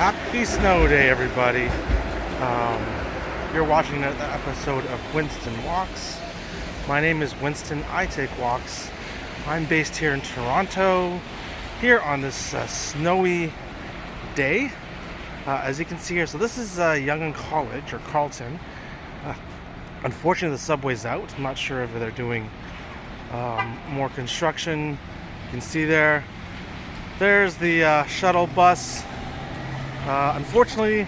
Happy snow day, everybody. You're watching an episode of Winston Walks. My name is Winston. I take walks. I'm based here in Toronto, here on this snowy day. As you can see here, so this is Yonge College, or Carleton. Unfortunately, the subway's out. I'm not sure if they're doing more construction. You can see there's the shuttle bus. Unfortunately,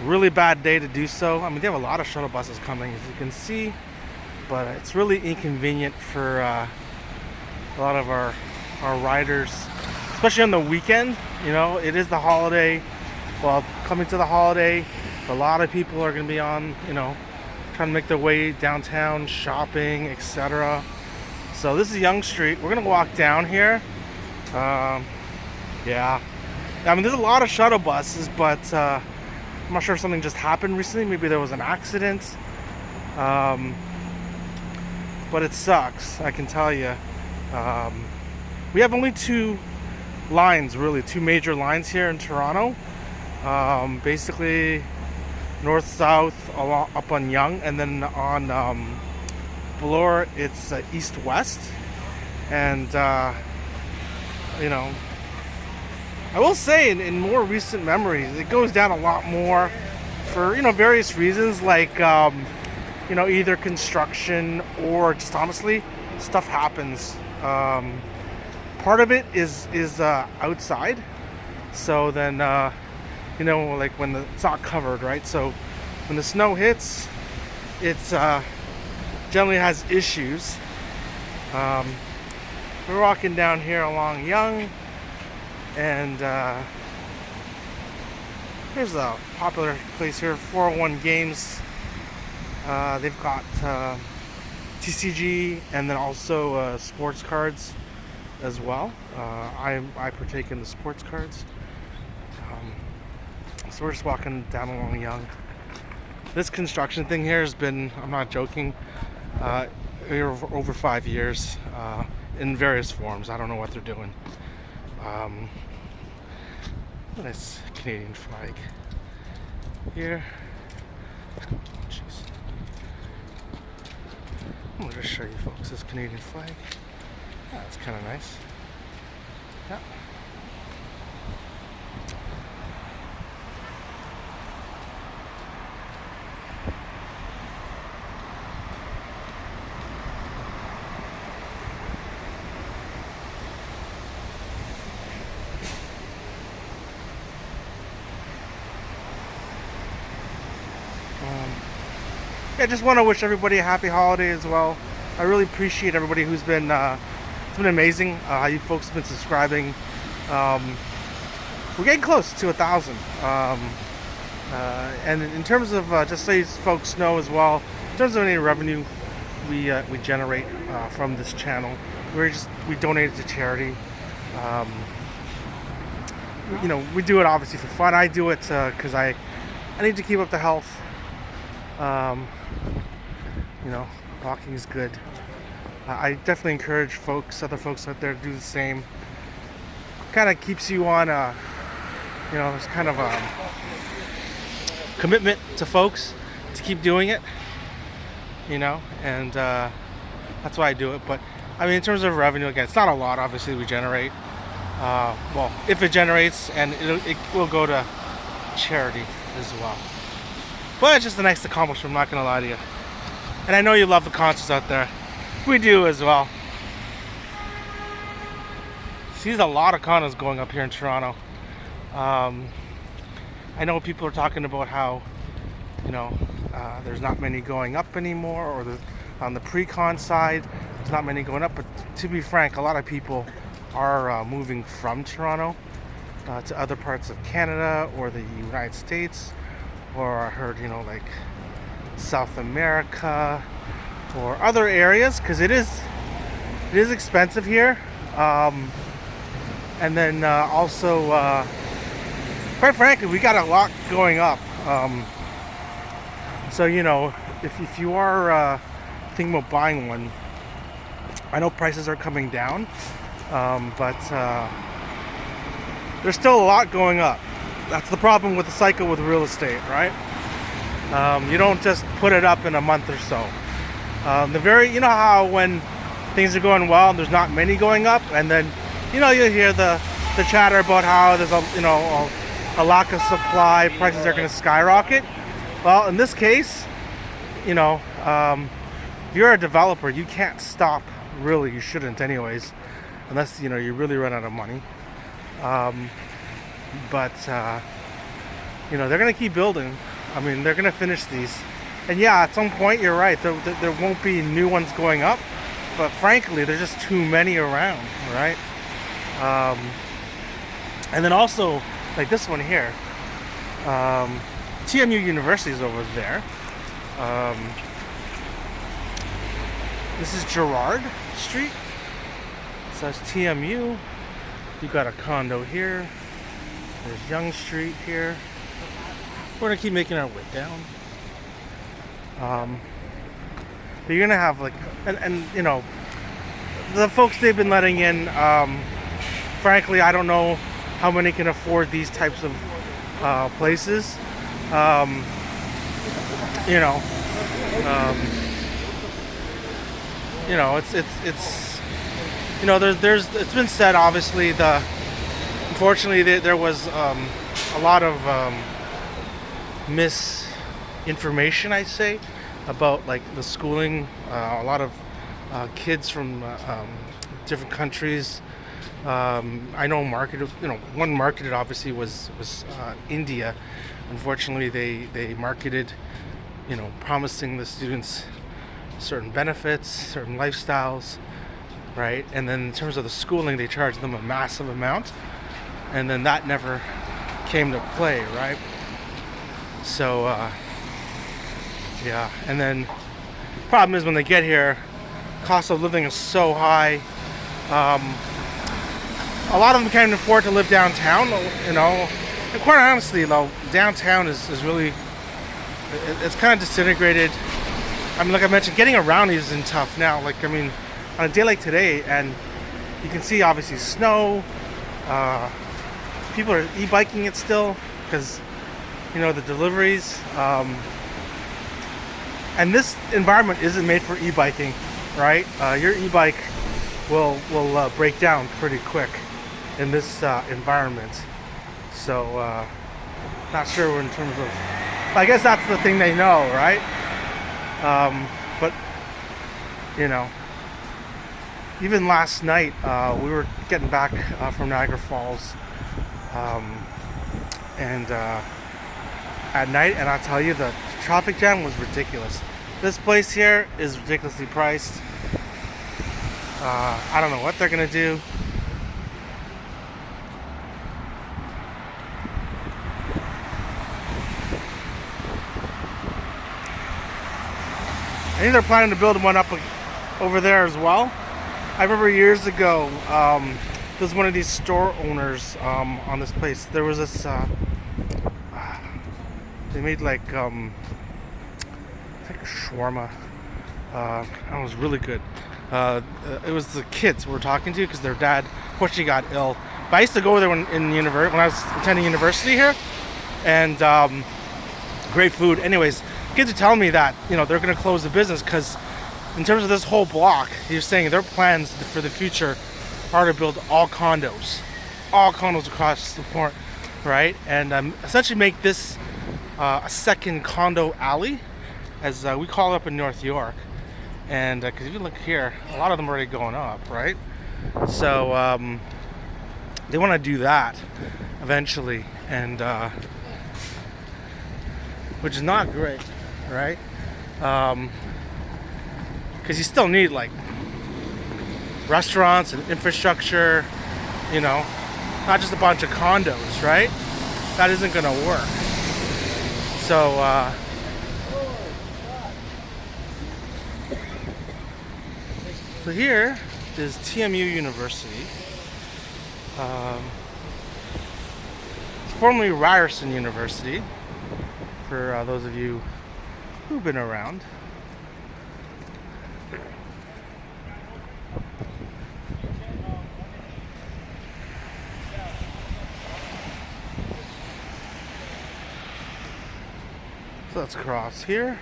really bad day to do so. I mean, they have a lot of shuttle buses coming, as you can see, but it's really inconvenient for a lot of our riders, especially on the weekend. You know, it is the holiday. Well, coming to the holiday, a lot of people are going to be on, trying to make their way downtown, shopping, etc. So this is Yonge Street. We're going to walk down here. Yeah. I mean, there's a lot of shuttle buses, but I'm not sure if something just happened recently. Maybe there was an accident. But it sucks, I can tell you. We have only two lines, really, two major lines here in Toronto. Basically, north-south up on Yonge, and then on Bloor, it's east-west. And, I will say in more recent memories, it goes down a lot more for, various reasons, like, either construction or just honestly, stuff happens. Part of it is outside. So then, like when it's not covered, right? So when the snow hits, it's generally has issues. We're walking down here along Yonge. And here's a popular place here, 401 Games. They've got TCG and then also sports cards as well. I partake in the sports cards. So we're just walking down along Yonge. This construction thing here has been, I'm not joking, over 5 years in various forms. I don't know what they're doing. Nice Canadian flag here. Jeez. I'm going to just show you folks this Canadian flag. Yeah, it's kind of nice. Yeah. I just want to wish everybody a happy holiday as well. I really appreciate everybody who's been, it's been amazing how you folks have been subscribing. We're getting close to 1,000. And in terms of, just so you folks know as well, in terms of any revenue we generate from this channel, we donate it to charity. We do it obviously for fun. I do it because I need to keep up the health. Walking is good. I definitely encourage other folks out there to do the same. Kind of keeps you on there's kind of a commitment to folks to keep doing it, and that's why I do it. But I mean, in terms of revenue, again, it's not a lot, obviously, we generate. Well, if it generates, and it will go to charity as well. But it's just a nice accomplishment, I'm not going to lie to you. And I know you love the concerts out there. We do as well. See, there's a lot of condos going up here in Toronto. I know people are talking about how, there's not many going up anymore, or on the pre-con side, there's not many going up. But to be frank, a lot of people are moving from Toronto to other parts of Canada or the United States. Or I heard, like South America or other areas, because it is expensive here. And then also, quite frankly, we got a lot going up. So if you are thinking about buying one, I know prices are coming down, but there's still a lot going up. that's the problem with the cycle with real estate, right? You don't just put it up in a month or so. You know how when things are going well and there's not many going up, and then you hear the chatter about how there's a lack of supply, prices are going to skyrocket. Well, in this case, if you're a developer, you can't stop. Really, you shouldn't, anyways, unless you really run out of money. But they're going to keep building. I mean, they're going to finish these. And yeah, at some point, you're right. There won't be new ones going up. But frankly, there's just too many around, right? And then also, like this one here, TMU University is over there. This is Gerard Street. So that's TMU. You got a condo here. There's Yonge Street here. We're gonna keep making our way down. But you're gonna have and the folks they've been letting in. Frankly, I don't know how many can afford these types of places. It's been said, obviously, unfortunately there was a lot of misinformation, I say, about the schooling. A lot of kids from different countries. I know one marketed obviously was India. Unfortunately, they marketed, promising the students certain benefits, certain lifestyles, right? And then in terms of the schooling, they charged them a massive amount, and then that never came to play, right? So yeah, and then problem is when they get here, cost of living is so high. A lot of them can't afford to live downtown, and quite honestly though, downtown is really, it's kind of disintegrated. I mean, like I mentioned, getting around isn't tough now. On a day like today, and you can see obviously snow, people are e-biking it still, because the deliveries, and this environment isn't made for e-biking, right? Your e-bike will break down pretty quick in this environment. So not sure in terms of, I guess that's the thing they know, right? But even last night we were getting back from Niagara Falls, and at night, and I'll tell you, the traffic jam was ridiculous. This place here is ridiculously priced. I don't know what they're gonna do. I think they're planning to build one up over there as well. I remember years ago, there was one of these store owners on this place. There was this, they made like shawarma. It was really good. It was the kids we were talking to because their dad, unfortunately, got ill. But I used to go there when I was attending university here, and great food. Anyways, kids are telling me that they're going to close the business because, in terms of this whole block, he's saying their plans for the future are to build all condos across the port, right? And essentially make this a second condo alley, as we call it up in North York. And because if you look here, a lot of them are already going up, right? So they want to do that eventually, and which is not great, right? Because you still need restaurants and infrastructure, not just a bunch of condos, right? That isn't going to work. So so here is TMU University. It's formerly Ryerson University, for those of you who've been around. So let's cross here.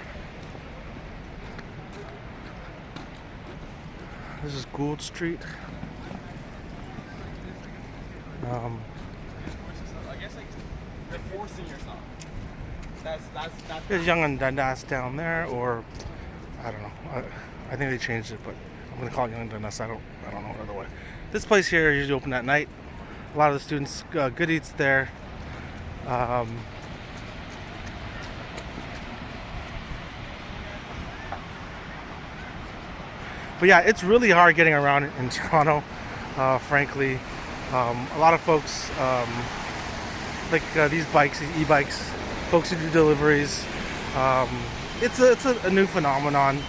This is Gould Street. I guess like they're forcing yourself. That's. There's Yonge and Dundas down there, or I don't know. I think they changed it, but I'm gonna call it Yonge and Dundas. I don't know another way. This place here is usually open at night. A lot of the students, good eats there. But yeah, it's really hard getting around in Toronto, frankly. A lot of folks like these bikes, these e-bikes, folks who do deliveries. It's a new phenomenon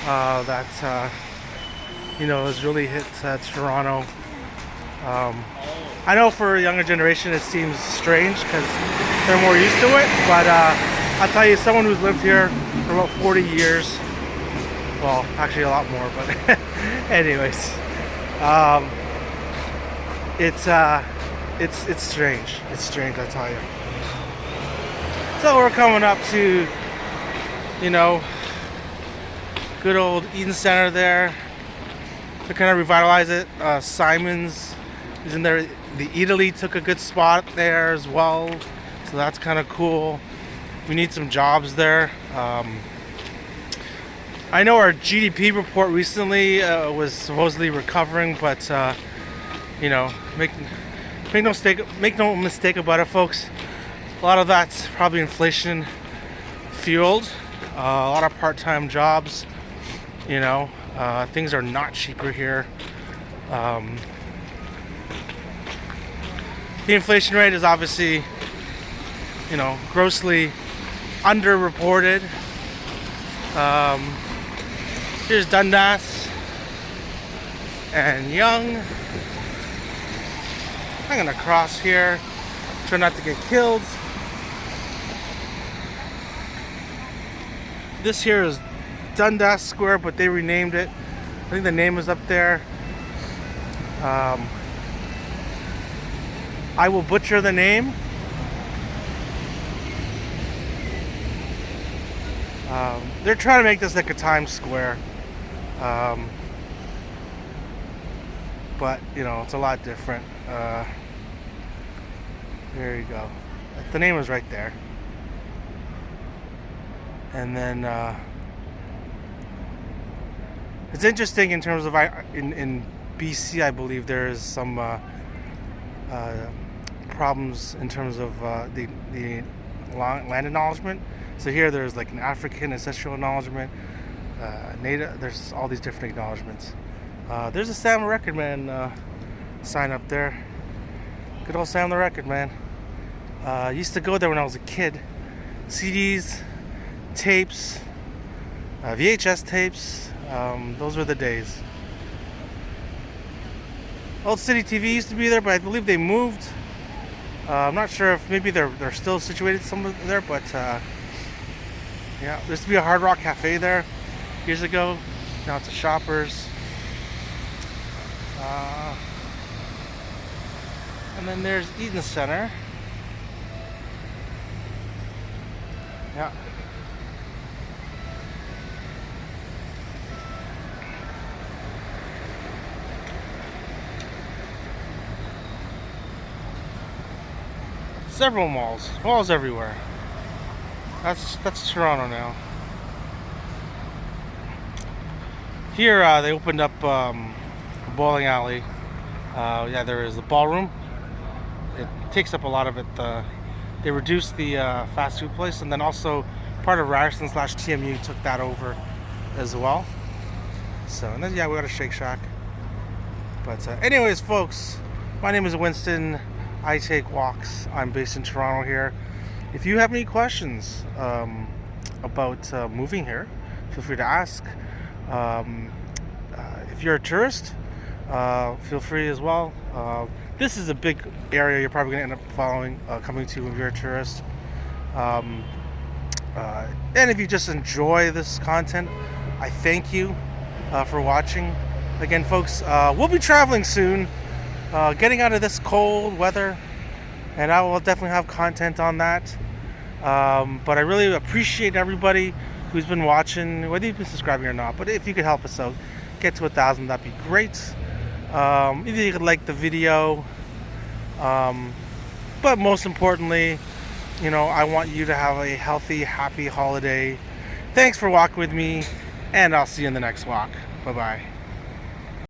that has really hit Toronto. I know for a younger generation it seems strange because they're more used to it, but I'll tell you, someone who's lived here for about 40 years, well, actually a lot more, but anyways, it's strange. It's strange, I tell you. So we're coming up to, good old Eaton Center there. To kind of revitalize it. Simon's is in there. The Italy took a good spot there as well, so that's kind of cool. We need some jobs there. I know our GDP report recently was supposedly recovering, but make no mistake about it, folks. A lot of that's probably inflation fueled. A lot of part-time jobs. Things are not cheaper here. The inflation rate is obviously, grossly underreported. Here's Dundas and Yonge. I'm gonna cross here, try not to get killed. This here is Dundas Square, but they renamed it. I think the name is up there. I will butcher the name. They're trying to make this like a Times Square. But, it's a lot different. There you go. The name is right there. And then it's interesting in terms of in BC, I believe there is some problems in terms of the land acknowledgement. So here there's like an African ancestral acknowledgement, Native. There's all these different acknowledgements. There's a Sam the Record Man sign up there. Good old Sam the Record Man. Used to go there when I was a kid. CDs, tapes, VHS tapes. Those were the days. Old City TV used to be there, but I believe they moved. I'm not sure if maybe they're still situated somewhere there, but yeah, there used to be a Hard Rock Cafe there years ago. Now it's a Shoppers. And then there's Eaton Center. Yeah. Several malls everywhere. That's Toronto now. Here they opened up a bowling alley. Yeah, there is a ballroom. It takes up a lot of it. They reduced the fast food place, and then also part of Ryerson/TMU took that over as well. So, and then yeah, we got a Shake Shack. But anyways, folks, my name is Winston. I take walks. I'm based in Toronto here. If you have any questions about moving here, feel free to ask. If you're a tourist, feel free as well. This is a big area you're probably going to end up coming to if you're a tourist. And if you just enjoy this content, I thank you for watching. Again, folks, we'll be traveling soon, getting out of this cold weather, and I will definitely have content on that. But I really appreciate everybody who's been watching, whether you've been subscribing or not. But if you could help us out, get to 1,000, that'd be great. If you could like the video. But most importantly, I want you to have a healthy, happy holiday. Thanks for walking with me, and I'll see you in the next walk. Bye-bye.